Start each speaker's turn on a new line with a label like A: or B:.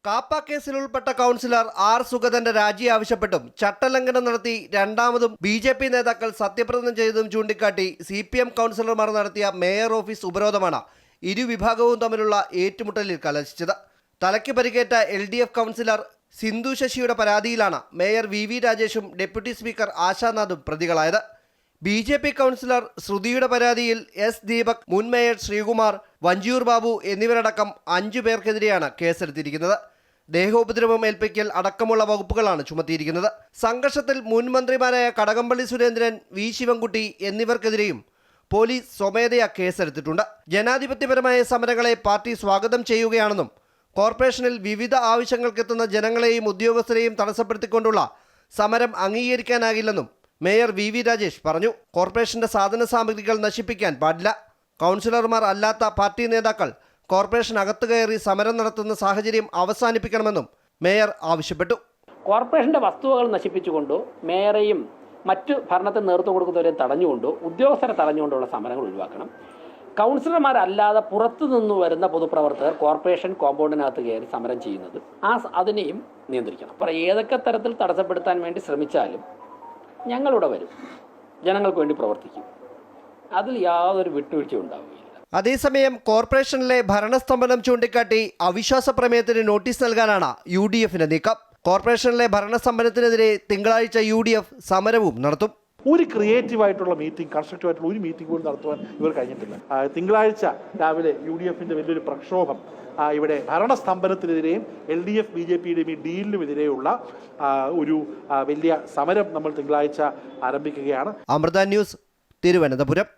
A: കാപ്പ കേസിൽ ഉൾപ്പെട്ട councillor R സുഗതന്റെ രാജി ആവശ്യപ്പെട്ടും ചട്ടലംഘനം നടത്തി രണ്ടാമതും ബി.ജെ.പി. നേതാക്കൾ സത്യപ്രതിജ്ഞ ചെയ്തതും ചൂണ്ടിക്കാട്ടി CPM കൗൺസിലർമാർ നടത്തിയ മേയർ ഓഫീസ് ഉപരോധമാണ് ഇരുവിഭാഗവും തമ്മിലുള്ള ഏറ്റുമുട്ടലിൽ കലാശിച്ചത്. തലയ്ക്ക് പരിക്കേറ്റ LDF കൗൺസിലർ സിന്ധു ശശിയുടെ പരാതിയിലാണ് മേയർ VV രാജേഷും ഡെപ്യൂട്ടി സ്പീക്കർ ആശാനാഥും പ്രതികളായത്. ബി.ജെ.പി. കൗൺസിലർ ശ്രുതിയുടെ പരാതിയിൽ S. ദീപക്, മുൻ മേയർ ശ്രീകുമാർ, വഞ്ചിയൂർ ബാബു എന്നിവരടക്കം 5 പേർക്കെതിരെയാണ് കേസെടുത്തിരിക്കുന്നത്. ദേഹോപദ്രവം ഏൽപ്പിക്കൽ അടക്കമുള്ള വകുപ്പുകളാണ് ചുമത്തിയിരിക്കുന്നത്. സംഘർഷത്തിൽ മുൻ മന്ത്രിമാരായ കടകംപള്ളി സുരേന്ദ്രൻ, V. ശിവൻകുട്ടി എന്നിവർക്കെതിരെയും പോലീസ് സ്വമേധയാ കേസെടുത്തിട്ടുണ്ട്. ജനാധിപത്യപരമായ സമരങ്ങളെ പാർട്ടി സ്വാഗതം ചെയ്യുകയാണെന്നും കോർപ്പറേഷനിൽ വിവിധ ആവശ്യങ്ങൾക്കെത്തുന്ന ജനങ്ങളെയും ഉദ്യോഗസ്ഥരെയും തടസ്സപ്പെടുത്തിക്കൊണ്ടുള്ള സമരം അംഗീകരിക്കാനാകില്ലെന്നും മേയർ VV രാജേഷ് പറഞ്ഞു. കോർപ്പറേഷന്റെ സാധന സാമഗ്രികൾ നശിപ്പിക്കാൻ പാടില്ല. കൗൺസിലർമാർ അല്ലാത്ത പാർട്ടി നേതാക്കൾ കോർപ്പറേഷൻ അകത്തു കയറി സമരം നടത്തുന്ന സാഹചര്യം അവസാനിപ്പിക്കണമെന്നും മേയർ ആവശ്യപ്പെട്ടു.
B: കോർപ്പറേഷന്റെ വസ്തുവകൾ നശിപ്പിച്ചുകൊണ്ടോ മേയറെയും മറ്റു ഭരണത്തിന് നേതൃത്വം കൊടുക്കുന്നവരെയും തടഞ്ഞുകൊണ്ടോ ഉദ്യോഗസ്ഥരെ തടഞ്ഞുകൊണ്ടുള്ള സമരങ്ങൾ ഒഴിവാക്കണം. കൗൺസിലർമാരല്ലാതെ പുറത്തു നിന്ന് വരുന്ന പൊതുപ്രവർത്തകർ കോർപ്പറേഷൻ കോമ്പൗണ്ടിനകത്ത് കയറി സമരം ചെയ്യുന്നത് അതിനെയും നിയന്ത്രിക്കണം. അപ്പോൾ ഏതൊക്കെ തരത്തിൽ തടസ്സപ്പെടുത്താൻ വേണ്ടി ശ്രമിച്ചാലും ഞങ്ങളിവിടെ വരും, ജനങ്ങൾക്ക് വേണ്ടി പ്രവർത്തിക്കും. അതിൽ യാതൊരു വിട്ടുവീഴ്ച ഉണ്ടാവുകയില്ല.
A: അതേസമയം കോർപ്പറേഷനിലെ ഭരണസ്തംഭനം ചൂണ്ടിക്കാട്ടി അവിശ്വാസ പ്രമേയത്തിന് നോട്ടീസ് നൽകാനാണ് UDFന്റെ നീക്കം. കോർപ്പറേഷനിലെ ഭരണസ്തംഭനത്തിനെതിരെ തിങ്കളാഴ്ച UDF സമരവും നടത്തും.
C: ഒരു ക്രിയേറ്റീവായിട്ടുള്ള മീറ്റിംഗ്, കൺസ്ട്രക്റ്റീവായിട്ടുള്ള ഒരു മീറ്റിംഗ് പോലും നടത്തുവാൻ ഇവർ കഴിഞ്ഞിട്ടില്ല. തിങ്കളാഴ്ച രാവിലെ UDFന്റെ വലിയൊരു പ്രക്ഷോഭം ഇവിടെ ഭരണസ്തംഭനത്തിനെതിരെയും LDF BJPയുടെയും ഈ ഡീലിനുമെതിരെയുള്ള ഒരു വലിയ സമരം നമ്മൾ തിങ്കളാഴ്ച ആരംഭിക്കുകയാണ്.
A: അമൃത ന്യൂസ്, തിരുവനന്തപുരം.